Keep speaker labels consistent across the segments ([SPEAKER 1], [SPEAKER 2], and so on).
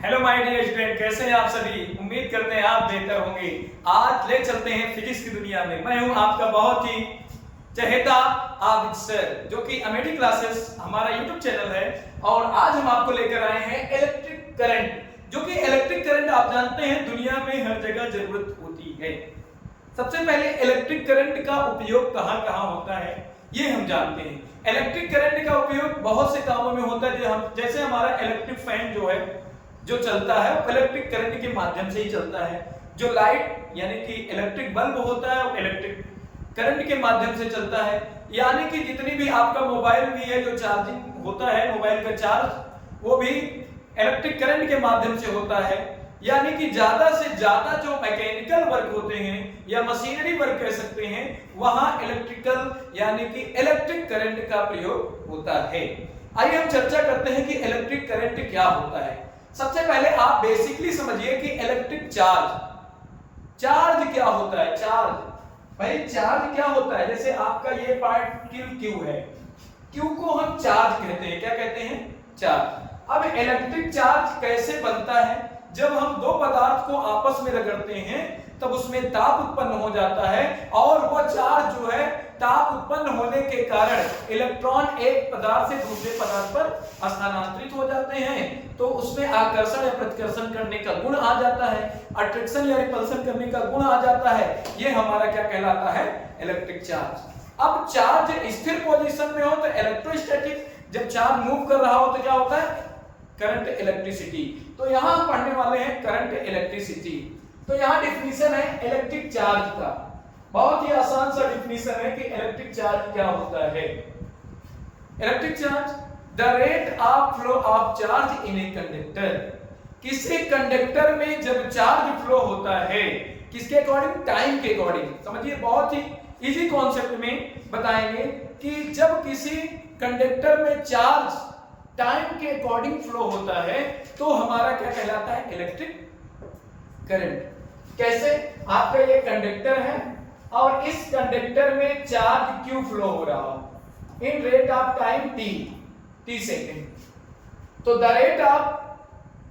[SPEAKER 1] Hello my dear student, कैसे हैं आप सभी। उम्मीद करते हैं आप बेहतर होंगे। आज ले चलते हैं फिजिक्स की दुनिया में। मैं हूं आपका बहुत ही चहेता आबिद सर, जो कि अमेठी क्लासेस हमारा यूट्यूब चैनल है। और आज हम आपको लेकर आए हैं इलेक्ट्रिक करंट, जो कि इलेक्ट्रिक करंट आप जानते हैं दुनिया में हर जगह जरूरत होती है। सबसे पहले इलेक्ट्रिक करंट का उपयोग कहां कहां होता है ये हम जानते हैं। इलेक्ट्रिक करंट का उपयोग बहुत से कामों में होता है, जैसे हमारा इलेक्ट्रिक फैन जो चलता है वो इलेक्ट्रिक करंट के माध्यम से ही चलता है। जो लाइट यानी कि इलेक्ट्रिक बल्ब होता है वो इलेक्ट्रिक करंट के माध्यम से चलता है। यानी कि जितनी भी आपका मोबाइल भी है, जो चार्जिंग होता है मोबाइल का चार्ज, वो भी इलेक्ट्रिक करंट के माध्यम से होता है। यानी कि ज्यादा से ज्यादा जो मैकेनिकल वर्क होते हैं या मशीनरी वर्क कह सकते हैं, वहां इलेक्ट्रिकल यानी कि इलेक्ट्रिक करंट का प्रयोग होता है। आइए हम चर्चा करते हैं कि इलेक्ट्रिक करंट क्या होता है। सबसे पहले आप बेसिकली समझिए कि इलेक्ट्रिक चार्ज क्या होता है। भाई चार्ज क्या होता है। जैसे आपका ये पार्टिकल Q है, Q को हम चार्ज कहते हैं। क्या कहते हैं? चार्ज। अब इलेक्ट्रिक चार्ज कैसे बनता है? जब हम दो पदार्थ को आपस में रगड़ते हैं तब उसमें ताप उत्पन्न हो जाता है, और वो चार्ज जो है ताप उत्पन्न होने के कारण इलेक्ट्रॉन एक पदार्थ से दूसरे पदार्थ पर स्थानांतरित हो जाते हैं। तो उसमें आकर्षण या प्रतिकर्षण करने का गुण आ जाता है, अट्रैक्शन या रिपल्शन करने का गुण आ जाता है। ये हमारा क्या कहलाता है? Electric charge. अब चार्ज स्थिर पोजीशन में हो तो इलेक्ट्रोस्टैटिक, जब चार्ज मूव कर रहा हो तो क्या होता है? Current electricity. तो यहां हम पढ़ने वाले हैं करंट इलेक्ट्रिसिटी। तो यहां डिफिनीशन है इलेक्ट्रिक चार्ज का। बहुत ही आसान सा डिफिनीशन है कि इलेक्ट्रिक चार्ज क्या होता है। Electric charge, the rate of flow of charge in a conductor. किसी कंडक्टर में जब चार्ज फ्लो होता है, किसके अकॉर्डिंग? टाइम के अकॉर्डिंग। समझिए, बहुत ही इजी कॉन्सेप्ट में बताएंगे कि जब किसी कंडक्टर में चार्ज टाइम के अकॉर्डिंग फ्लो होता है तो हमारा क्या कहलाता है? Electric current. कैसे? आपका ये कंडक्टर है और इस कंडक्टर में चार्ज Q फ्लो हो रहा हो in rate of time t second. तो the rate of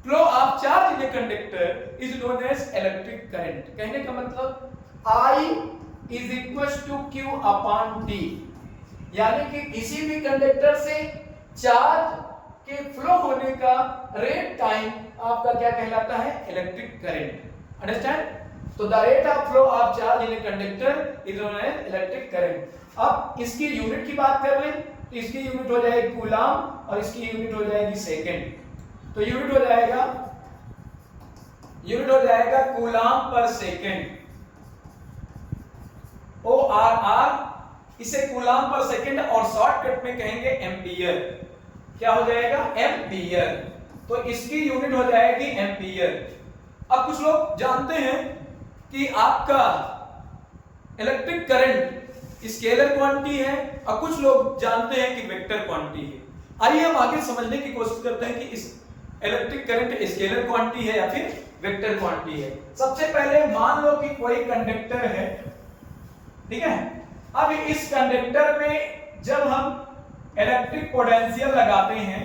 [SPEAKER 1] flow of charge in a conductor is known as electric current. कहने का मतलब I is equal to Q upon T। यानी कि किसी भी कंडक्टर से चार्ज के फ्लो होने का रेट टाइम आपका क्या कहलाता है? Electric current. अंडरस्टैंड? तो the rate of flow of charge in a conductor is known as electric current. अब इसकी यूनिट की बात कर लें तो इसकी यूनिट हो जाएगी कूलम और इसकी यूनिट हो जाएगी सेकंड। तो यूनिट हो जाएगा कूलम पर सेकंड, ORR। इसे कूलम पर सेकंड और शॉर्टकट में कहेंगे एम्पियर। क्या हो जाएगा? एम्पियर। तो इसकी यूनिट हो जाएगी एम्पियर। अब कुछ लोग जानते हैं कि आपका इलेक्ट्रिक करंट स्केलर क्वांटिटी है और कुछ लोग जानते हैं कि वेक्टर क्वांटिटी है। आइए हम आगे समझने की कोशिश करते हैं कि इस इलेक्ट्रिक करंट स्केलर क्वांटिटी है या फिर वेक्टर क्वांटिटी है। सबसे पहले मान लो कि कोई कंडक्टर है, ठीक है। अब इस कंडक्टर में जब हम इलेक्ट्रिक पोटेंशियल लगाते हैं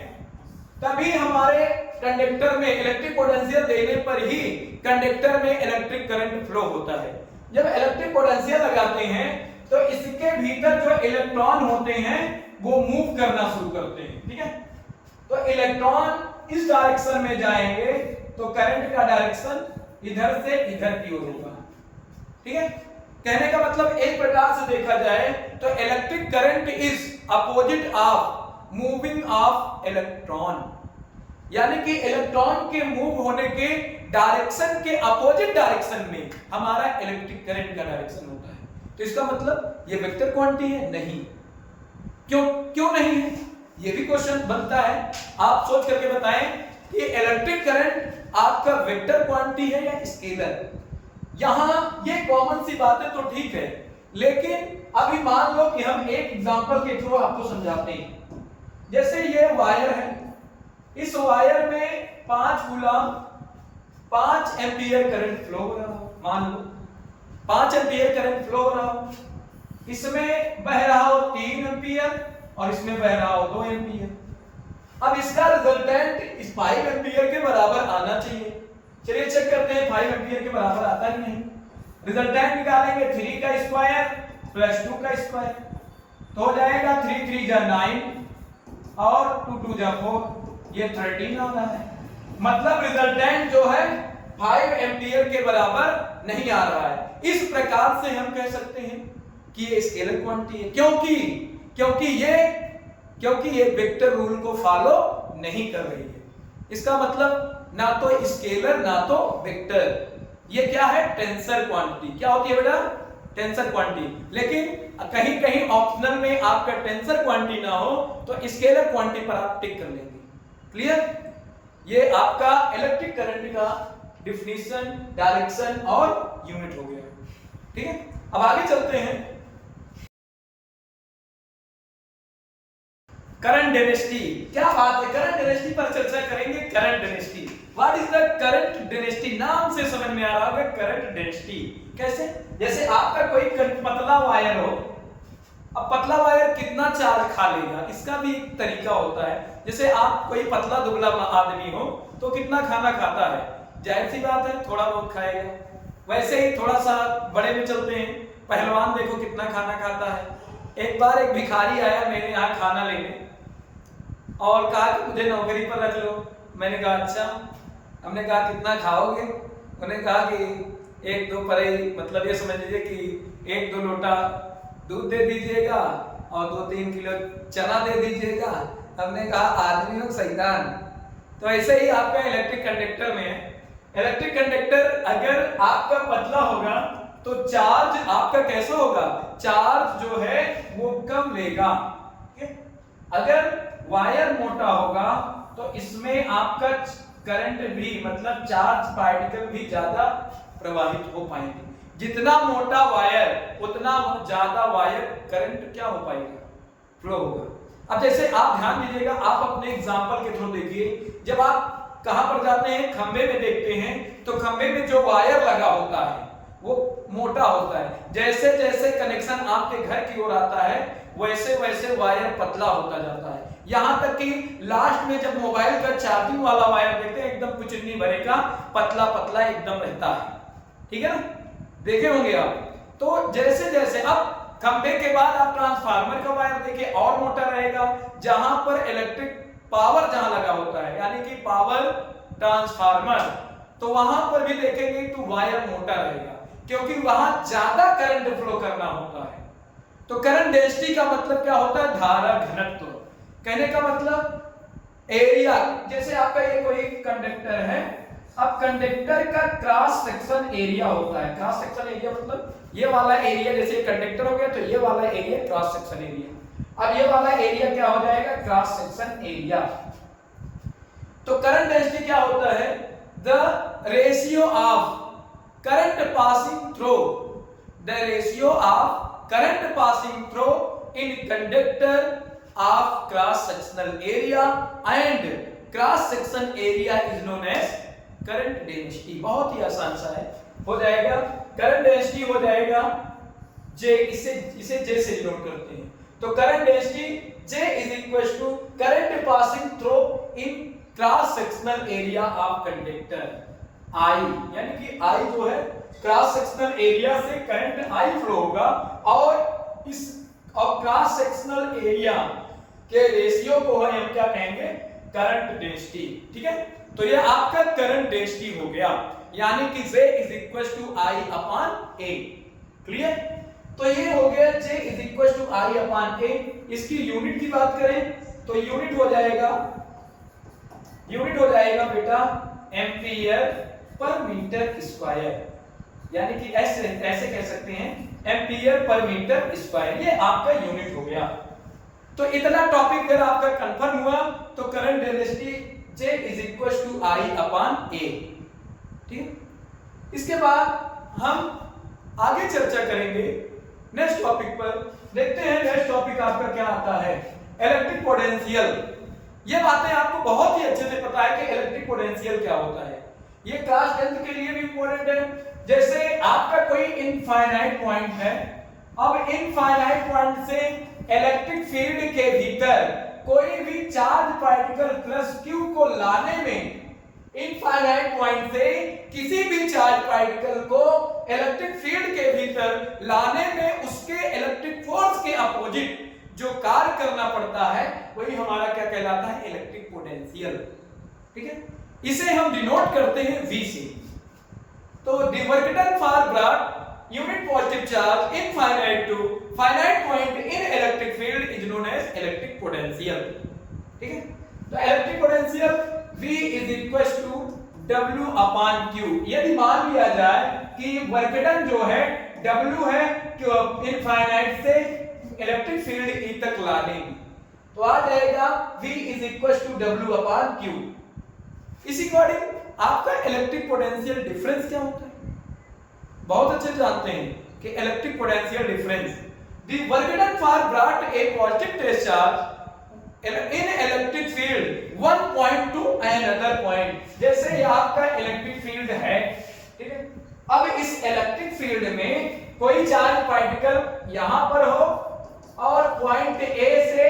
[SPEAKER 1] तभी हमारे कंडक्टर में इलेक्ट्रिक पोटेंशियल देने पर ही कंडक्टर में इलेक्ट्रिक करंट फ्लो होता है। जब इलेक्ट्रिक पोटेंशियल लगाते हैं तो इसके भीतर जो इलेक्ट्रॉन होते हैं वो मूव करना शुरू करते हैं, ठीक है। तो इलेक्ट्रॉन इस डायरेक्शन में जाएंगे तो करंट का डायरेक्शन इधर से इधर की ओर होगा, ठीक है। कहने का मतलब एक प्रकार से देखा जाए तो electric current is opposite of moving of electron. यानी कि इलेक्ट्रॉन के मूव होने के डायरेक्शन के अपोजिट डायरेक्शन में हमारा इलेक्ट्रिक करंट का डायरेक्शन होता है। तो इसका मतलब ये वेक्टर क्वांटिटी है? नहीं। क्यों नहीं है? ये भी क्वेश्चन बनता है। आप सोच करके बताएं कि इलेक्ट्रिक करंट आपका वेक्टर क्वांटिटी है या स्केलर। यहां ये कॉमन सी बातें तो ठीक है, लेकिन अभी मान लो कि हम एक एग्जांपल के थ्रू आपको समझाते हैं। जैसे ये वायर है, इस वायर में 5 कूलम 5 एम्पियर करंट फ्लो हो रहा हो। मान लो 5 एम्पियर करंट फ्लो हो रहा हो, इसमें बह रहा हो 3 एम्पियर और इसमें बह रहा हो 2 एम्पियर। अब इसका रिजल्टेंट इस 5 एम्पियर के बराबर आना चाहिए। चलिए चेक करते हैं 5 एम्पियर के बराबर आता है नहीं। रिजल्टेंट निकालेंगे 3 का स्क्वायर प्लस 2 का स्क्वायर, तो हो जाएगा 3 3 जा 9 और 2 2 जा 4, ये 13 आ रहा है। मतलब रिजल्टेंट जो है 5 एम्पियर के बराबर नहीं आ रहा है। इस प्रकार से हम कह सकते हैं कि ये स्केलर क्वांटिटी है, क्योंकि ये वेक्टर रूल को फॉलो नहीं कर रही है। इसका मतलब ना तो स्केलर ना तो वेक्टर, ये क्या है, टेंसर क्वांटिटी। क्या होती है बेटा, टेंसर क्वांटिटी। लेकिन कहीं कहीं ऑप्शनल में आपका टेंसर क्वांटिटी ना हो तो स्केलर क्वांटिटी पर आप टिक कर लेंगे। क्लियर? ये आपका इलेक्ट्रिक करंट का डिफिनीशन, डायरेक्शन और यूनिट हो गया। ठीक है, अब आगे चलते हैं। करंट डेंसिटी, क्या बात है, करंट डेंसिटी पर चर्चा करेंगे। Current density, what is the current density? नाम से समझ में आ रहा होगा करंट डेंसिटी कैसे। जैसे आपका कोई पतला वायर हो, अब पतला वायर कितना चार्ज खा लेगा, इसका भी एक तरीका होता है। जैसे आप कोई पतला दुबला आदमी हो तो कितना खाना खाता है, जाहिर सी बात है थोड़ा बहुत खाएगा। वैसे ही थोड़ा सा बड़े में चलते हैं, पहलवान देखो कितना खाना खाता है। एक बार एक भिखारी आया मेरे यहाँ खाना लेने और कहा कि मुझे नौकरी पर रख लो। मैंने कहा अच्छा। हमने कहा कितना खाओगे? उन्होंने कहा कि 1-2 परेई, मतलब ये समझ लीजिए कि 1-2 लोटा दूध दे दीजिएगा और 2-3 किलो चना दे दीजिएगा। हमने कहा आदमी हो शैतान। तो ऐसे ही आपका इलेक्ट्रिक कंडक्टर में, इलेक्ट्रिक कंडक्टर अगर आपका पतला होगा तो चार्ज आपका कैसा होगा, चार्ज जो है वो कम लेगा। अगर वायर मोटा होगा तो इसमें आपका करंट भी, मतलब चार्ज पार्टिकल भी ज्यादा प्रवाहित हो पाएंगे। जितना मोटा वायर उतना ज्यादा वायर करंट क्या हो पाएगा, फ्लो होगा। अब जैसे आप ध्यान दीजिएगा, आप अपने एग्जांपल के थ्रू देखिए। जब आप कहां पर जाते हैं, खंबे में देखते हैं, तो खंबे में जो वायर लगा होता है वो मोटा होता है। जैसे जैसे कनेक्शन आपके घर की ओर आता है वैसे वैसे वायर पतला होता जाता है। यहां तक कि लास्ट में जब मोबाइल का चार्जिंग वाला वायर देखते हैं, एकदम कुचन्नी भरे का पतला पतला एकदम रहता है। ठीक है ना, देखे होंगे आप। तो जैसे जैसे अब खंबे के बाद आप ट्रांसफार्मर का वायर देखिए, और मोटा रहेगा। जहां पर इलेक्ट्रिक पावर जहां लगा होता है, यानी कि पावर ट्रांसफार्मर, तो वहां पर भी देखेंगे तो वायर मोटा रहेगा, क्योंकि वहां ज्यादा करंट फ्लो करना होता है। तो करंट डेंसिटी का मतलब क्या होता है, धारा घनत्व। कहने का मतलब एरिया, जैसे आपका ये कोई कंडक्टर है, अब कंडक्टर का क्रॉस सेक्शन एरिया होता है। क्रॉस सेक्शन एरिया मतलब ये वाला एरिया, जैसे कंडक्टर हो गया तो ये वाला एरिया क्रॉस सेक्शन एरिया। अब ये वाला एरिया क्या हो जाएगा, क्रॉस सेक्शन एरिया। तो करंट डेंसिटी क्या होता है, the ratio of current passing through, the ratio of current passing through in conductor of cross sectional area and cross section area is known as current density. बहुत ही आसान सा है, हो जाएगा करंट डेंसिटी हो जाएगा J, इसे J से डिनोट करते हैं। तो current density J is equal to current passing through in cross sectional area of conductor I, यानी कि I जो है क्रॉस सेक्शनल एरिया से करंट I फ्लो होगा, और इस क्रॉस सेक्शनल एरिया के रेशियो को हम क्या कहेंगे, करंट डेंसिटी। ठीक है, तो ये आपका करंट डेंसिटी हो गया, यानी कि J is equal to I upon A। Clear? तो ये हो गया J is equal to I upon A। इसकी यूनिट की बात करें तो यूनिट हो जाएगा बेटा एम्पियर पर मीटर स्क्वायर, यानी कि ऐसे कह सकते हैं एम्पियर पर मीटर स्क्वायर, ये आपका यूनिट हो गया। तो इतना टॉपिक अगर आपका कंफर्म हुआ तो current density J is equal to I upon A। ठीक, इसके बाद हम आगे चर्चा करेंगे नेक्स्ट टॉपिक पर। देखते हैं नेक्स्ट टॉपिक आपका क्या आता है, इलेक्ट्रिक पोटेंशियल। ये बातें आपको बहुत ही अच्छे से पता है कि इलेक्ट्रिक पोटेंशियल क्या होता है। ये क्लास 10th के लिए भी इंपॉर्टेंट है। जैसे आपका कोई इनफाइनाइट पॉइंट है, अब इनफाइनाइट पॉइंट से इलेक्ट्रिक फील्ड के भीतर कोई भी चार्ज पार्टिकल प्लस q को लाने में इनफाइनाइट पॉइंट से किसी भी चार्ज पार्टिकल को इलेक्ट्रिक फील्ड के भीतर लाने में उसके इलेक्ट्रिक फोर्स के अपोजिट जो कार्य करना पड़ता है वही हमारा क्या कहलाता है, इलेक्ट्रिक पोटेंशियल। ठीक है, इसे हम डिनोट करते हैं V से। तो the work done for brought unit positive charge infinite to finite point in electric field is known as electric potential। ठीक है, तो electric potential V is equals to W upon Q। यदि मान लिया जाए कि वर्क डन जो है W है इनफाइनाइट से इलेक्ट्रिक फील्ड E तक लाने में, तो आ जाएगा V is equals to W upon Q। इसी अकॉर्डिंग आपका इलेक्ट्रिक पोटेंशियल डिफरेंस क्या होता है, बहुत अच्छे जानते हैं कि electric potential difference the work done for brought a positive test charge in electric field one point to another point. जैसे ये आपका इलेक्ट्रिक फील्ड है, ठीक है, अब इस इलेक्ट्रिक फील्ड में कोई चार्ज पार्टिकल यहां पर हो और पॉइंट ए से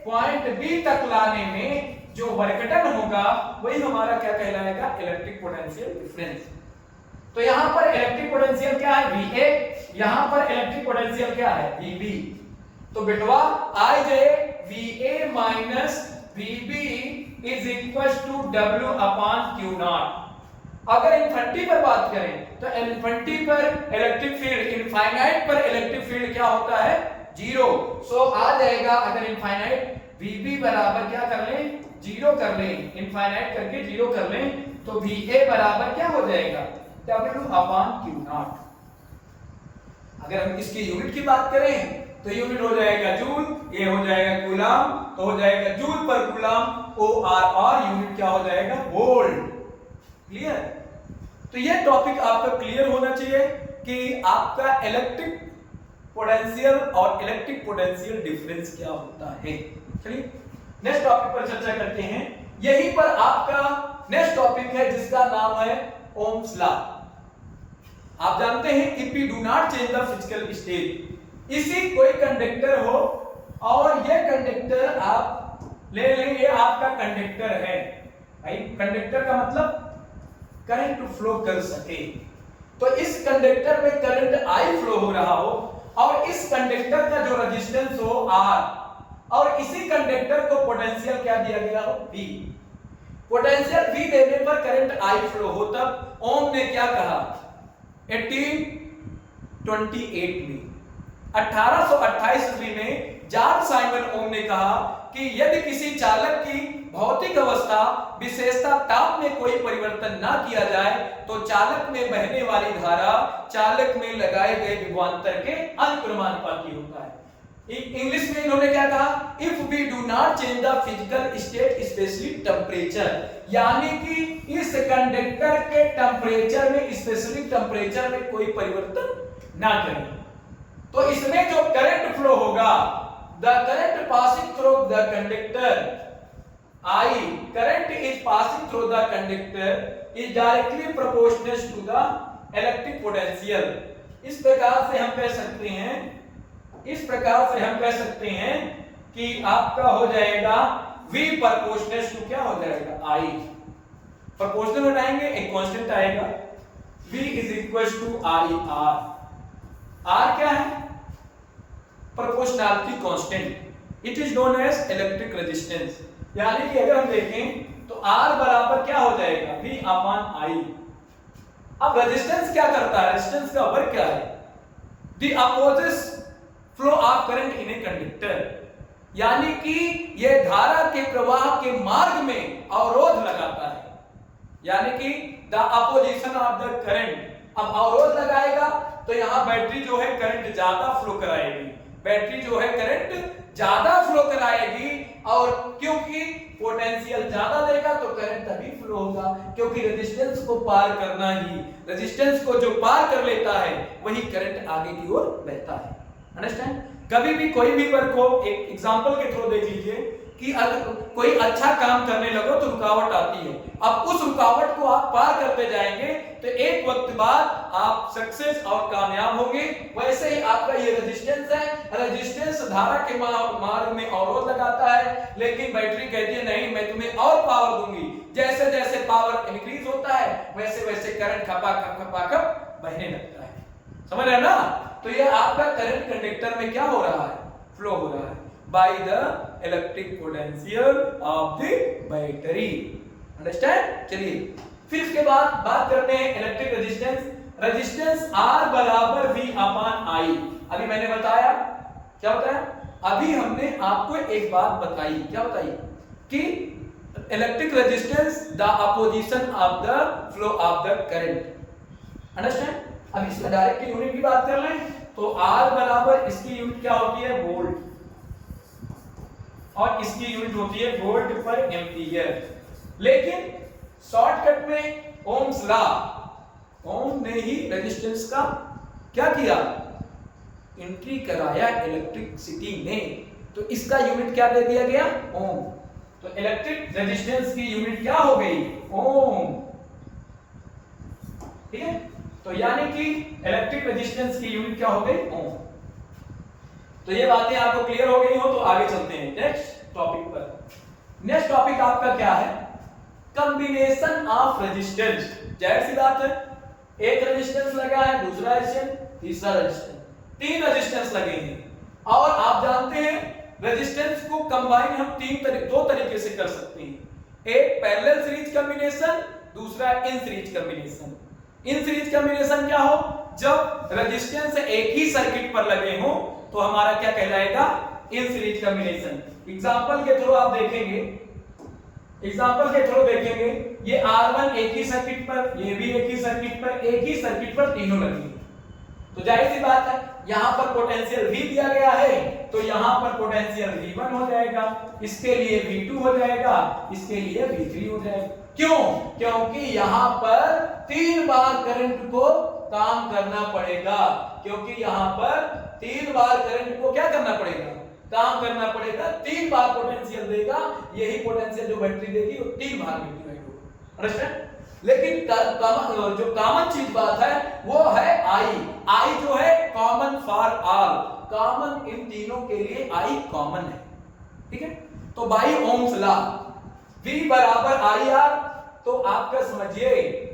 [SPEAKER 1] पॉइंट बी तक लाने में जो वर्क डन होगा वही हमारा क्या कहलाएगा, इलेक्ट्रिक पोटेंशियल डिफरेंस। तो यहां पर इलेक्ट्रिक पोटेंशियल क्या है, VA, यहां पर इलेक्ट्रिक पोटेंशियल क्या है, VB। तो बेटवा आ जाए VA minus VB is equal to W upon Q naught. अगर इनफिनिटी पर बात करें तो इनफिनिटी पर इलेक्ट्रिक फील्ड, इनफाइनाइट पर इलेक्ट्रिक फील्ड क्या होता है, 0। सो आ जाएगा अगर इनफाइनाइट VB बराबर क्या कर लें, 0 कर लें, इनफाइनाइट करके 0 कर लें, तो VA बराबर क्या हो जाएगा, W अपॉन Q नॉट। अगर हम इसकी यूनिट की बात करें तो यूनिट हो जाएगा जूल, ये हो जाएगा कूलम, तो हो जाएगा जूल पर कूलम, OR, और यूनिट क्या हो जाएगा, वोल्ट। क्लियर? तो ये टॉपिक आपका क्लियर होना चाहिए कि आपका इलेक्ट्रिक पोटेंशियल और इलेक्ट्रिक पोटेंशियल डिफरेंस क्या होता है। चलिए नेक्स्ट टॉपिक पर चर्चा करते हैं। यहीं पर आपका नेक्स्ट टॉपिक है जिसका नाम है ओम्स लॉ। आप जानते हैं if we do not change the physical state, इसी कोई कंडक्टर हो और ये कंडक्टर आप ले लें, ये आपका कंडक्टर है भाई, कंडक्टर का मतलब करंट फ्लो कर सके। तो इस कंडक्टर में करंट I फ्लो हो रहा हो और इस कंडक्टर का जो रेजिस्टेंस हो R, और इसी कंडक्टर को पोटेंशियल क्या दिया गया हो, V। पोटेंशियल V देने पर करंट I फ्लो हो, तब ओम ने क्या कहा 1828 में, 1828 ईस्वी में जॉर्ज साइमन ओम ने कहा कि यदि किसी चालक की भौतिक अवस्था विशेषता ताप में कोई परिवर्तन ना किया जाए तो चालक में बहने वाली धारा चालक में लगाए गए विभवांतर के अनुक्रमानुपाती होता है। इंग्लिश में इन्होंने क्या कहा, if we do not change the physical state specially temperature, यानी कि इस कंडक्टर के टेम्परेचर में, स्पेशली टेम्परेचर में कोई परिवर्तन ना करें तो इसमें जो करंट फ्लो होगा, the current passing through the conductor I, current is passing through the conductor is directly proportional to the electric potential। इस प्रकार से हम कह सकते हैं, इस प्रकार से हम कह सकते हैं कि आपका हो जाएगा V proportional to क्या हो जाएगा, I। प्रोपोर्शनल हटाएंगे एक कांस्टेंट आएगा, V is equal to I R। R क्या है, proportionality constant. It is known as electric resistance. यानी कि अगर हम देखें तो R बराबर क्या हो जाएगा, V अपॉन I। अब रेजिस्टेंस क्या करता है, रेजिस्टेंस का वर्क क्या है, the opposite flow of current in a conductor, यानी कि यह धारा के प्रवाह के मार्ग में अवरोध लगाता है, यानी कि the opposition of the current. अब अवरोध लगाएगा तो यहां बैटरी जो है करंट ज्यादा फ्लो कराएगी, बैटरी जो है करंट ज्यादा फ्लो कराएगी, और क्योंकि पोटेंशियल ज्यादा देगा तो करंट तभी फ्लो होगा, क्योंकि रेजिस्टेंस को पार करना ही, रेजिस्टेंस को जो पार कर लेता है वही करंट आगे की ओर बहता है। अंडरस्टैंड? कभी भी कोई भी वर्क हो, एक एग्जांपल के थ्रू देख लीजिए कि अगर कोई अच्छा काम करने लगो तो रुकावट आती है। अब उस रुकावट को आप पार करते जाएंगे तो एक वक्त बाद आप सक्सेस और कामयाब होंगे। वैसे ही आपका ये रेजिस्टेंस है, रेजिस्टेंस धारा के मार्ग में अवरोध लगाता है, लेकिन बैटरी कहती है नहीं, मैं तुम्हें और पावर दूंगी। जैसे जैसे पावर इंक्रीज होता है वैसे वैसे करंट खपाखप बहने लगता है। समझ रहे ना? तो ये आपका करंट कंडक्टर में क्या हो रहा है? फ्लो हो रहा है by the electric potential of the battery. Understand? चलिए फिर इसके बाद बात करते हैं इलेक्ट्रिक रेजिस्टेंस। रेजिस्टेंस R बराबर V अपान I। अभी मैंने बताया, क्या बताया? अभी हमने आपको एक बात बताई, क्या बताई? कि electric resistance the opposition of the flow of the current. Understand? अब इसमें डायरेक्ट यूनिट की बात कर लें तो R बराबर इसकी यूनिट क्या होती है? वोल्ट, और इसकी यूनिट होती है वोल्ट पर एम्पीयर। लेकिन शॉर्टकट में ओम्स लॉ, ओम ने ही रेजिस्टेंस का क्या किया? एंट्री कराया इलेक्ट्रिसिटी में, तो इसका यूनिट क्या दे दिया गया? ओम। तो इलेक्ट्रिक रेजिस्टेंस की यूनिट क्या हो गई? ओम। ठीक है, तो यानी कि इलेक्ट्रिक रेजिस्टेंस की यूनिट क्या हो गई? ओम। तो ये बातें आपको क्लियर हो गई हो तो आगे चलते हैं नेक्स्ट टॉपिक पर। नेक्स्ट टॉपिक आपका क्या है? Combination of resistance. जाहिर सी बात है, एक रेजिस्टेंस लगा है, दूसरा रेजिस्टेंस, तीसरा रेजिस्टेंस, तीन रेजिस्टेंस लगे हैं। और आप जानते हैं रेजिस्टेंस को कंबाइन हम दो तरीके से कर सकते हैं। एक पैरेलल सीरीज कॉम्बिनेशन, दूसरा इन सीरीज कॉम्बिनेशन। इन सीरीज कॉम्बिनेशन क्या हो? जब रेजिस्टेंस एक ही सर्किट पर लगे हो तो हमारा क्या कहलाएगा? इन सीरीज कॉम्बिनेशन। एग्जांपल के थ्रू आप देखेंगे, एग्जांपल के थ्रू देखेंगे, ये R1 एक ही सर्किट पर, ये भी एक ही सर्किट पर, एक ही सर्किट पर तीनों लगे, तो जाहिर सी बात है यहां पर पोटेंशियल V दिया गया है तो यहां पर पोटेंशियल V1 हो जाएगा, इसके लिए V2 हो जाएगा, इसके लिए V3 हो जाएगा। क्यों? क्योंकि यहां पर 3 बार करंट को काम करना पड़ेगा, क्योंकि यहां पर 3 बार करंट को क्या करना पड़ेगा? काम करना पड़ेगा। 3 बार पोटेंशियल देगा, यही पोटेंशियल जो बैटरी देगी वो 3 बार में डिवाइड होगा। अंडरस्टैंड? लेकिन जो कॉमन चीज बात है वो है I जो है common for all, common in तीनों के लिए I कॉमन है। ठीक है, तो बाय ओम्स लॉ V बराबर IR, तो आपका समझिए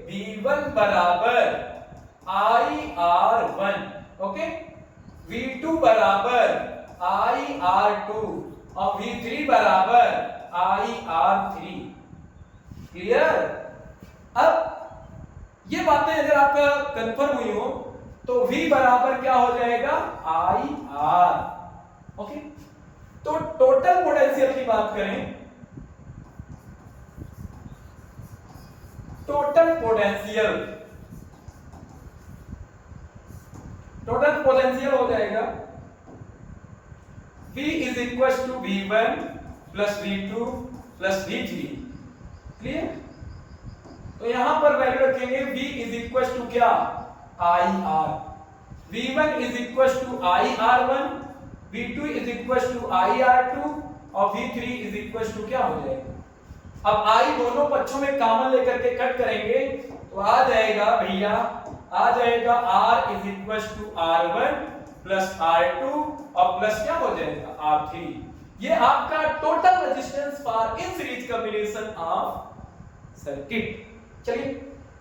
[SPEAKER 1] V1 बराबर IR1, ओके, V2 बराबर IR2 और V3 बराबर IR3। क्लियर? अब ये बातें अगर आपका कंफर्म हुई हो तो V बराबर क्या हो जाएगा? IR, okay. तो टोटल पोटेंशियल की बात करें, टोटल पोटेंशियल हो जाएगा V is equal to V1 plus V2 plus V3। Clear? तो यहां पर वैल्यू रखेंगे V इज इक्वल टू क्या? IR। V1 is equal to IR1, V2 is equal to IR2 और V3 इज इक्वल टू क्या हो जाएगा? अब I दोनों पक्षों में कॉमन लेकर के कट करेंगे तो आ जाएगा भैया, आ जाएगा R is equal to R1 plus R2 और प्लस क्या हो जाएगा? R3। ये आपका total resistance for in series combination of circuit. चलिए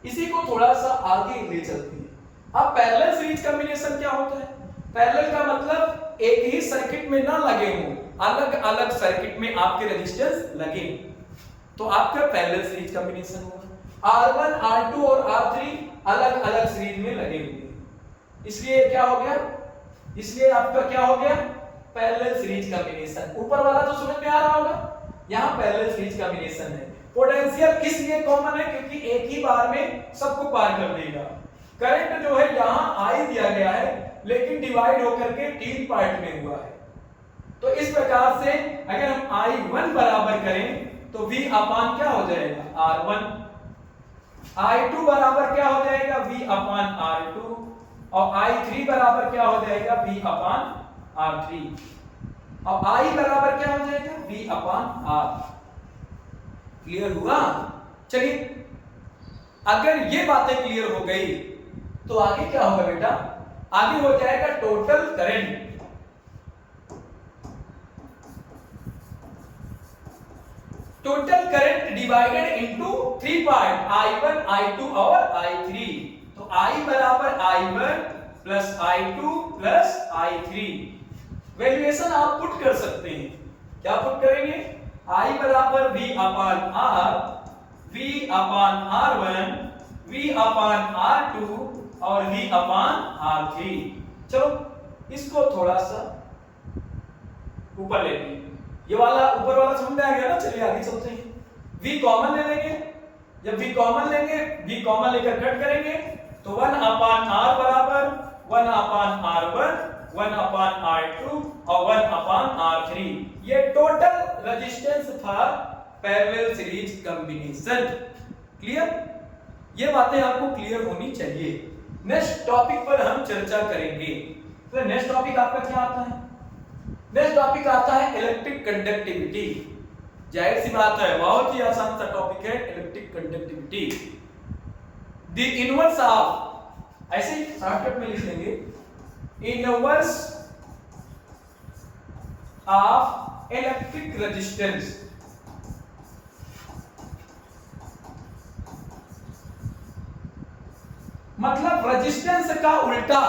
[SPEAKER 1] इसी को थोड़ा सा आगे ले चलते हैं। अब पैरेलल सीरीज कॉम्बिनेशन क्या होता है? पैरेलल का मतलब एक ही सर्किट में ना लगे हों, अलग अलग सर्किट में आपके रेजिस्टेंस लगे, तो आपका पैरेलल सीरीज कॉम्बिनेशन होगा। R1, R2 और R3 अलग अलग सीरीज में लगे हुए, इसलिए क्या हो गया? इसलिए आपका क्या हो गया? Parallel series combination. ऊपर वाला तो समझ में आ रहा होगा, यहाँ पैरेलल सीरीज कॉम्बिनेशन है। पोटेंशियल इसलिए कॉमन है क्योंकि एक ही बार में सबको पार कर देगा। करंट जो है यहाँ I दिया गया है लेकिन डिवाइड होकर के 3 पार्ट में हुआ है, तो इस प्रकार से अगर हम I1 बराबर करें तो V अपान क्या हो जाएगा? R1। I2 बराबर क्या हो जाएगा? V अपान R2 और I3 बराबर क्या हो जाएगा? V अपान R3। और आई बराबर क्या हो जाएगा, V अपॉन आर। क्लियर हुआ? चलिए, अगर ये बातें क्लियर हो गई तो आगे क्या होगा बेटा, आगे हो जाएगा total current. Total current divided into 3 part, I1, I2 और I3। तो I बराबर I1 plus I2 plus I3। Valuation आप पुट कर सकते हैं। क्या पुट करेंगे? I बराबर V अपान R, V अपान R1, V अपान R2 और V अपान R3। चलो इसको थोड़ा सा ऊपर ले लेंगे, ये वाला ऊपर वाला समझ में आ गया ना। चलिए आगे चलते हैं। V कॉमन ले लेंगे, जब V कॉमन लेंगे, V कॉमन लेकर कट करेंगे तो 1 अपान R बराबर 1 अपान R1, 1 अपान R2 और 1 अपान R3। ये टोटल रेजिस्टेंस था पैरेलल सीरीज कॉम्बिनेशन। क्लियर? ये बातें आपको क्लियर होनी चाहिए। नेक्स्ट टॉपिक पर हम चर्चा करेंगे। तो नेक्स्ट टॉपिक आपका क्या आता है? नेक्स्ट टॉपिक आता है इलेक्ट्रिक कंडक्टिविटी। जाहिर सी बात है, बहुत ही आसान सा टॉपिक है electric conductivity. The inverse of, ऐसे ही शॉर्टकट में लिख लेंगे, इनवर्स ऑफ इलेक्ट्रिक रेजिस्टेंस। मतलब रेजिस्टेंस का उल्टा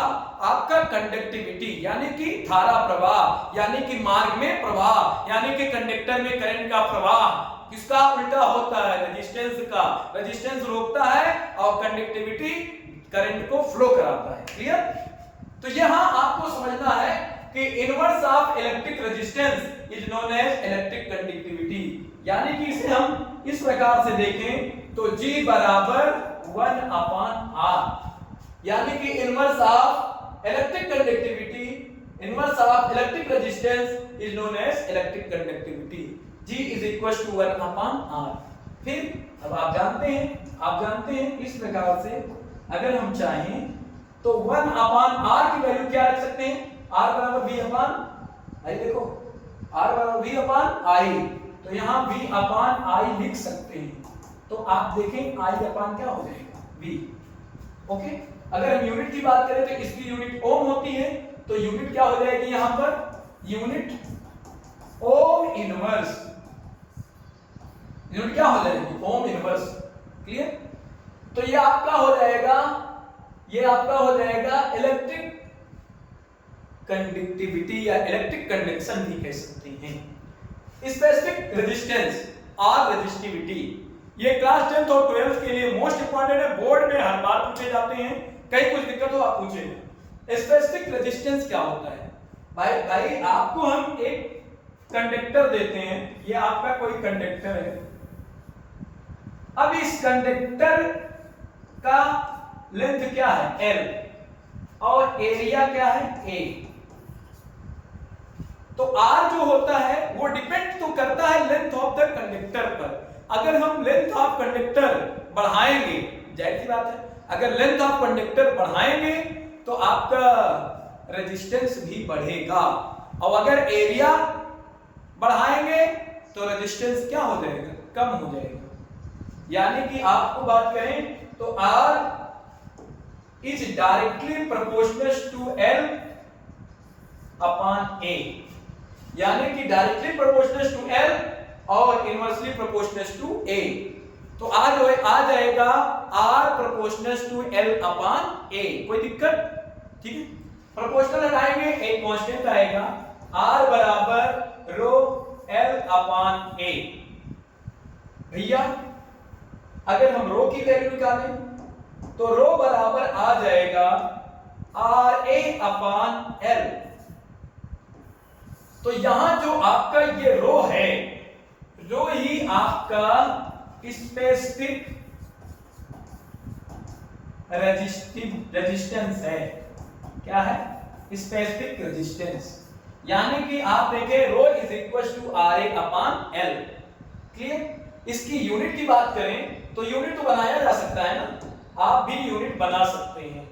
[SPEAKER 1] आपका कंडक्टिविटी, यानी कि धारा प्रवाह, यानी कि मार्ग में प्रवाह, यानी कि कंडक्टर में करंट का प्रवाह किसका उल्टा होता है? रेजिस्टेंस का। रेजिस्टेंस रोकता है और कंडक्टिविटी करंट को फ्लो कराता है। क्लियर? तो यहां आपको समझना है कि inverse of electric resistance is known as electric conductivity. यानी कि इसे हम इस प्रकार से देखें तो G बराबर 1 अपान R, यानी कि inverse of electric conductivity, inverse of electric resistance is known as electric conductivity. G is equal to 1 upon R। फिर अब आप जानते हैं इस प्रकार से अगर हम चाहें तो 1 अपान R की वैल्यू क्या रख सकते हैं? R बराबर V अपान I। देखो R बराबर V अपान I, तो यहां V अपान I लिख सकते हैं। तो आप देखें I अपान क्या हो जाएगा? V। ओके, अगर हम यूनिट की बात करें तो इसकी यूनिट ओम होती है, तो यूनिट क्या हो जाएगी यहां पर? Unit ohm inverse. यूनिट क्या हो जाएगी? Ohm inverse. क्लियर? तो ये आपका हो जाएगा, ये आपका हो जाएगा इलेक्ट्रिक कंडक्टिविटी या इलेक्ट्रिक कंडक्शन भी कह सकते हैं। स्पेसिफिक रेजिस्टेंस और रेजिस्टिविटी, ये क्लास 10th और 12th के लिए मोस्ट इंपॉर्टेंट है, बोर्ड में हर बार पूछे जाते हैं। कहीं कुछ दिक्कत हो आप पूछे। स्पेसिफिक रेजिस्टेंस क्या होता है? भाई आपको हम एक कंडक्टर देते हैं, ये आपका कोई कंडक्टर है। अब इस कंडक्टर का लेंथ क्या है? L और एरिया क्या है? A। तो R जो होता है वो डिपेंड तो करता है लेंथ ऑफ द कंडक्टर पर। अगर हम लेंथ ऑफ कंडक्टर बढ़ाएंगे, जाहिर सी बात है अगर लेंथ ऑफ कंडक्टर बढ़ाएंगे तो आपका रेजिस्टेंस भी बढ़ेगा, और अगर एरिया बढ़ाएंगे तो रेजिस्टेंस क्या हो जाएगा? कम हो जाएगा। यानी कि आपको बात करें तो R is directly proportional to L upon A, यानी कि डायरेक्टली प्रोपोर्शनल टू L और इनवर्सली प्रोपोर्शनल टू A। तो आ जो है आ जाएगा R proportional to L upon A। कोई दिक्कत? ठीक है, प्रोपोर्शनल हटाएंगे एक कांस्टेंट आएगा, R बराबर रो L अपॉन A। भैया अगर हम रो की वैल्यू निकालें तो रो बराबर आ जाएगा RA अपॉन L। तो यहां जो आपका ये रो है, रो ही आपका स्पेसिफिक रेजिस्टेंस है। क्या है? Specific resistance. यानी कि आप देखें rho is equal to RA upon L। Clear? इसकी यूनिट की बात करें तो यूनिट तो बनाया जा सकता है ना, आप भी यूनिट बना सकते हैं।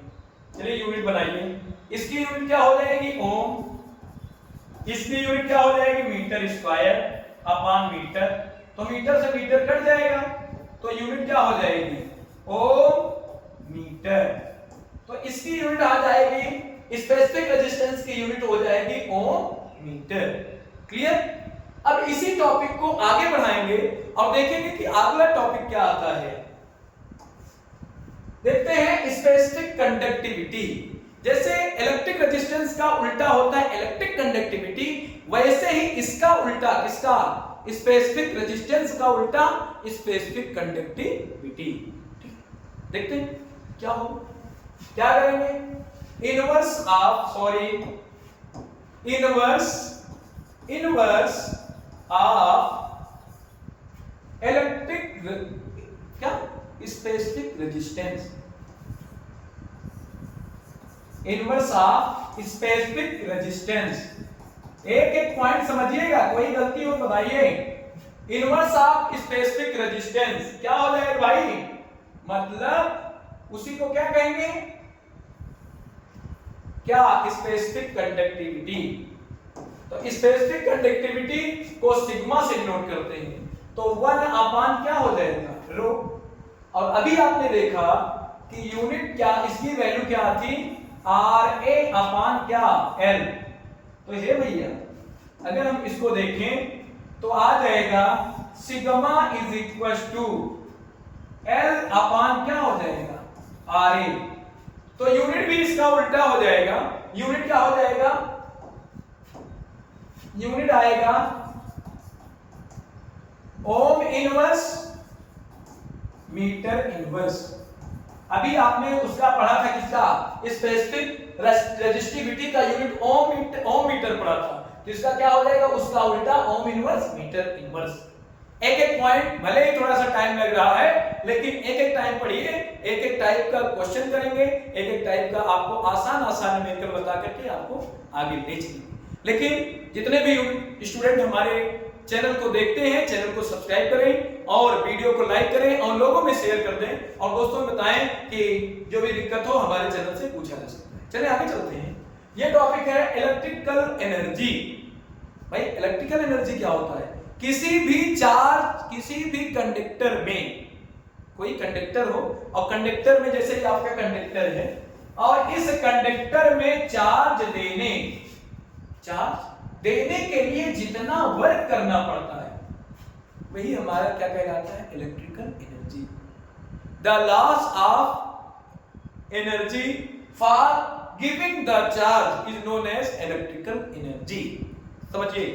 [SPEAKER 1] चलिए यूनिट बनाइए। इसकी यूनिट क्या हो जाएगी? ओम। इसकी यूनिट क्या हो जाएगी, मीटर स्क्वायर अपॉन मीटर। तो मीटर से मीटर कट जाएगा तो यूनिट क्या हो जाएगी, ओम मीटर। तो इसकी यूनिट आ जाएगी, स्पेसिफिक रेजिस्टेंस की यूनिट हो जाएगी ओम मीटर। क्लियर। अब इसी टॉपिक को आगे बढ़ाएंगे और देखेंगे कि अगला टॉपिक क्या आता है। देखते हैं स्पेसिफिक कंडक्टिविटी। जैसे इलेक्ट्रिक रेजिस्टेंस का उल्टा होता है इलेक्ट्रिक कंडक्टिविटी, वैसे ही इसका उल्टा, किसका, स्पेसिफिक रेजिस्टेंस का उल्टा स्पेसिफिक कंडक्टिविटी। देखते हैं क्या हो, क्या करेंगे, इनवर्स ऑफ इलेक्ट्रिक क्या specific resistance, inverse of specific resistance. एक एक पॉइंट समझिएगा, कोई गलती हो बताइए। इनवर्स ऑफ स्पेसिफिक रेजिस्टेंस क्या हो जाएगा भाई, मतलब उसी को क्या कहेंगे, क्या, स्पेसिफिक कंडक्टिविटी। तो स्पेसिफिक कंडक्टिविटी को सिग्मा से डिनोट करते हैं, तो 1 अपान क्या हो जाएगा, रो। और अभी आपने देखा कि यूनिट क्या, इसकी वैल्यू क्या थी, आर ए अपान क्या, एल। तो ये भैया अगर हम इसको देखें तो आ जाएगा sigma is equal to L upon क्या हो जाएगा, आर ए। तो यूनिट भी इसका उल्टा हो जाएगा, यूनिट क्या हो जाएगा, यूनिट आएगा ओम इनवर्स मीटर इनवर्स। अभी आपने उसका पढ़ा था, किसका, स्पेसिफिक रेजिस्टिविटी का यूनिट ओम मीटर पढ़ा था, जिसका क्या हो जाएगा, उसका उल्टा ओम इनवर्स मीटर इनवर्स। एक एक पॉइंट भले ही थोड़ा सा टाइम लग रहा है, लेकिन एक एक टाइम पढ़िए, एक एक टाइप का क्वेश्चन करेंगे, एक एक टाइप का आपको आसान मेथड बता करके आपको आगे ले चलेंगे। लेकिन जितने भी स्टूडेंट हमारे चैनल को देखते हैं, चैनल को सब्सक्राइब करें और वीडियो को लाइक करें और लोगों में शेयर कर दें और दोस्तों में बताएं कि जो भी दिक्कत हो हमारे चैनल से पूछा जा सकता है। चलिए आगे चलते हैं। ये टॉपिक है इलेक्ट्रिकल एनर्जी। भाई इलेक्ट्रिकल एनर्जी क्या होता है, किसी भी चार्ज, किसी भी कंडक्टर में, कोई कंडक्टर हो और कंडक्टर में जैसे कि आपका कंडक्टर है और इस कंडक्टर में चार्ज देने के लिए जितना वर्क करना पड़ता है वही हमारा क्या कहलाता है, electrical energy. The loss of energy for giving the charge is known as electrical energy. समझिए,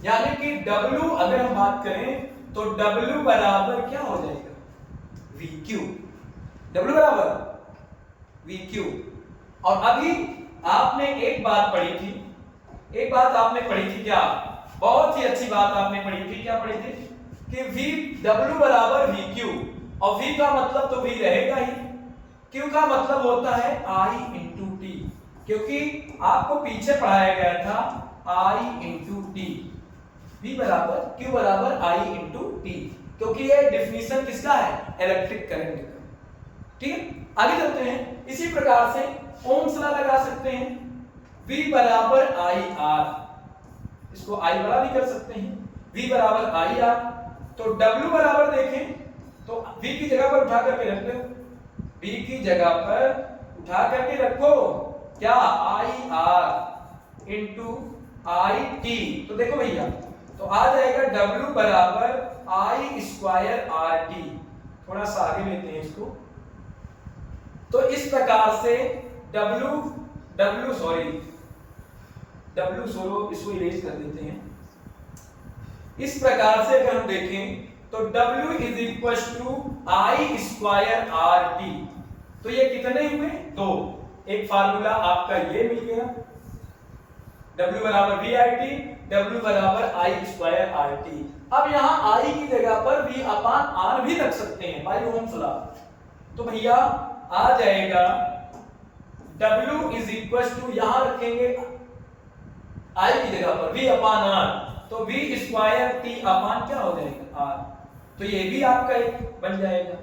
[SPEAKER 1] यानी कि W अगर हम बात करें तो W बराबर क्या हो जाएगा, VQ। W बराबर VQ। और अभी आपने एक बात पढ़ी थी, एक बात आपने पढ़ी थी, क्या, बहुत ही अच्छी बात आपने पढ़ी थी, क्या पढ़ी थी कि W बराबर VQ, और V का मतलब तो V रहेगा ही, Q का मतलब होता है I इंटू T, क्योंकि आपको पीछे पढ़ाया गया था I इंटू T, V बराबर Q बराबर I इंटू T, क्योंकि ये डेफिनेशन किसका है, इलेक्ट्रिक करंट का। ठीक है, आगे चलते हैं। इसी प्रकार से ओम्स लॉ लगा सकते हैं, V बराबर IR, इसको I बड़ा भी कर सकते हैं, V बराबर IR। तो W बराबर देखें तो V की जगह पर उठा करके रख दो, V की जगह पर उठा करके रखो क्या, IR इंटू IT। तो देखो भैया, तो आ जाएगा W बराबर I स्क्वायर RT। थोड़ा सा आगे लेते हैं इसको, तो इस प्रकार से इसको इरेज कर देते हैं। इस प्रकार से अगर हम देखें तो W is equal to I square RT। तो ये कितने हुए, 2। एक फार्मूला आपका ये मिल गया, W बराबर VIT, W बराबर I स्क्वायर RT। अब यहाँ I की जगह पर V अपान R भी रख सकते हैं बाय ओम्स लॉ। तो भैया आ जाएगा W इज इक्वल टू, यहां रखेंगे I की जगह पर V अपान R, तो V स्क्वायर T अपान क्या हो जाएगा, R। तो ये भी आपका एक बन जाएगा।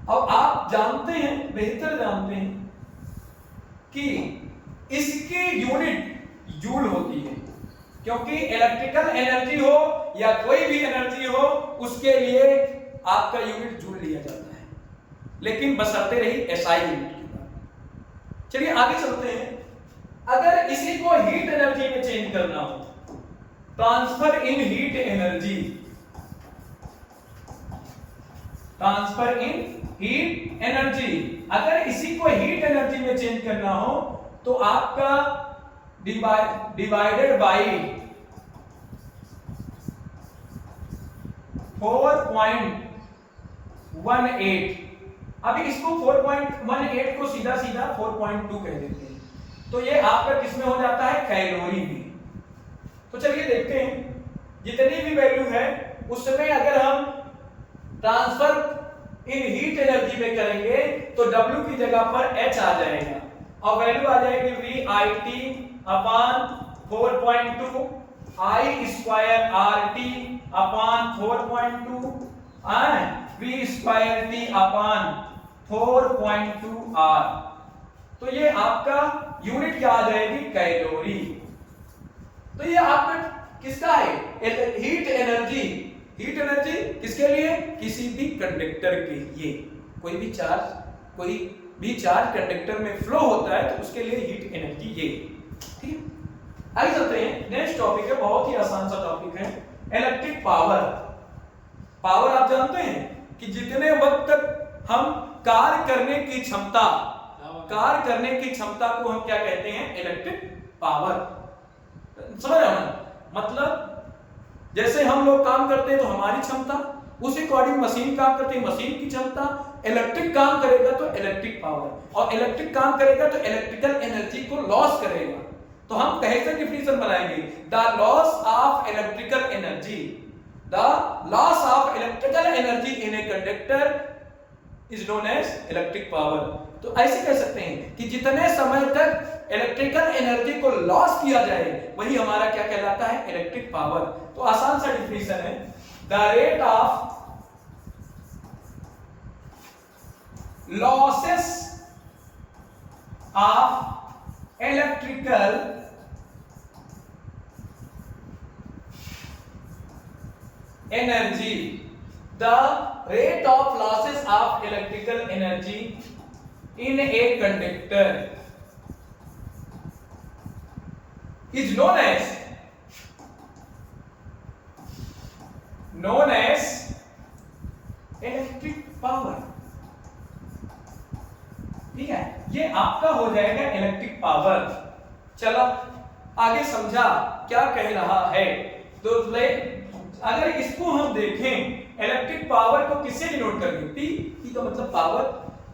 [SPEAKER 1] अब आप जानते हैं, बेहतर जानते हैं कि इसकी यूनिट जूल होती है। क्योंकि इलेक्ट्रिकल एनर्जी हो या कोई भी एनर्जी हो उसके लिए आपका यूनिट जूल लिया जाता है, लेकिन बशर्ते रही एसआई यूनिट की बात। चलिए आगे चलते हैं। अगर इसी को हीट एनर्जी में चेंज करना हो, ट्रांसफर इन हीट एनर्जी, ट्रांसफर इन हीट एनर्जी, अगर इसी को हीट एनर्जी में चेंज करना हो तो आपका डिवाइडेड बाई 4.18। अभी इसको 4.18 को सीधा सीधा 4.2 कह देते हैं, तो ये आपका किसमें हो जाता है, कैलोरी में। तो चलिए देखते हैं, जितनी भी वैल्यू है उसमें अगर हम ट्रांसफर इन हीट एनर्जी में करेंगे तो W की जगह पर H आ जाएगा और वैल्यू आ जाएगी VIT upon 4.2 I square RT upon 4.2 V square T upon 4.2 R। तो ये आपका यूनिट क्या आ जाएगी, कैलोरी। तो ये आपका किसका है, हीट एनर्जी। हीट एनर्जी किसके लिए, किसी भी कंडक्टर के लिए। कोई भी चार्ज कंडक्टर में फ्लो होता है तो उसके लिए हीट एनर्जी ये, ठीक है। आगे चलते हैं, नेक्स्ट टॉपिक है, बहुत ही आसान सा टॉपिक है, इलेक्ट्रिक पावर। पावर आप जानते हैं कि जितने वक्त तक हम कार्य करने की क्षमता को हम क्या कहते हैं, इलेक्ट्रिक पावर। समझ रहे हो ना, मतलब जैसे हम लोग काम करते हैं तो हमारी क्षमता, उसी अकॉर्डिंग मशीन काम करती है, मशीन की क्षमता। इलेक्ट्रिक काम करेगा तो इलेक्ट्रिक पावर, और इलेक्ट्रिक काम करेगा तो इलेक्ट्रिकल एनर्जी को लॉस करेगा। तो हम कैसे डिफिनेशन बनाएंगे, the loss of electrical energy, the loss of electrical energy in a conductor is known as electric power. तो ऐसे कह सकते हैं कि जितने समय तक इलेक्ट्रिकल एनर्जी को लॉस किया जाए वही हमारा क्या कहलाता है, इलेक्ट्रिक पावर। तो आसान सा डिफिनेशन है, the rate of losses of electrical energy, the rate of losses of electrical energy in a conductor is known as electric power। ठीक है, ये आपका हो जाएगा इलेक्ट्रिक पावर। चलो आगे समझा क्या कह रहा है। तो अगर इसको हम देखें, इलेक्ट्रिक पावर को किससे डिनोट करेंगे, P का मतलब पावर,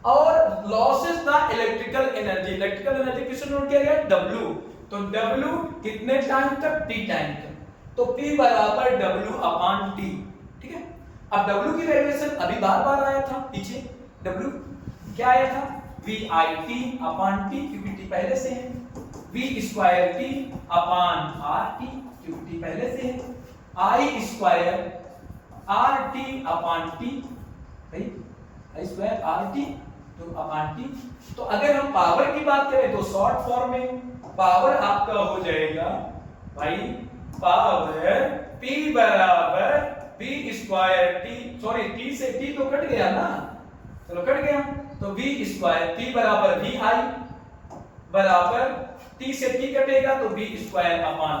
[SPEAKER 1] और losses the electrical energy, electrical energy किससे डिनोट किया गया, W। तो W कितने टाइम तक, T टाइम तक, तो P बराबर W अपान T। ठीक है, अब W की वैल्यूएशन अभी बार आया था पीछे, W क्या आया था, VIT अपान T, क्योंकि T पहले से है, V स्क्वायर T अपान RT, क्योंकि T पहले से है, I square RT upon T, भाई I स्क्वायर RT तो अपान T। तो अगर हम पावर की बात करें तो शॉर्ट फॉर्म में पावर आपका हो जाएगा भाई, पावर P बराबर V square T, sorry T से T तो कट गया ना, चलो कट गया, तो V स्क्वायर T बराबर VI बराबर T से T कटेगा तो V square upon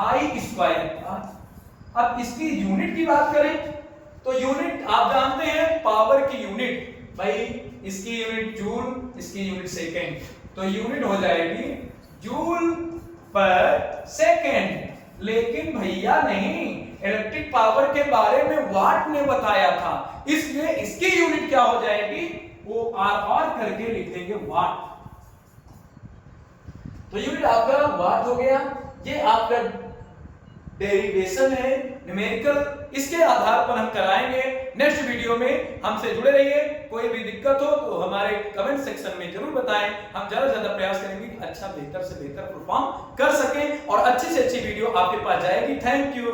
[SPEAKER 1] I square. अब इसकी यूनिट की बात करें तो यूनिट आप जानते हैं पावर की यूनिट, भाई इसकी यूनिट जूल, इसकी यूनिट सेकेंड, तो यूनिट हो जाएगी जूल पर सेकेंड। लेकिन भैया नहीं, इलेक्ट्रिक पावर के बारे में वाट ने बताया था, इसलिए इसकी यूनिट क्या हो जाएगी, वो आर करके लिख देंगे वाट। तो यूनिट आपका वाट हो गया। ये आपका डेरिवेशन है न्यूमेरिकल, इसके आधार पर हम कराएंगे नेक्स्ट वीडियो में। हमसे जुड़े रहिए, कोई भी दिक्कत हो तो हमारे कमेंट सेक्शन में जरूर बताएं, हम ज्यादा से ज्यादा प्रयास करेंगे कि अच्छा बेहतर से बेहतर परफॉर्म कर सकें और अच्छी से अच्छी वीडियो आपके पास जाएगी। Thank you.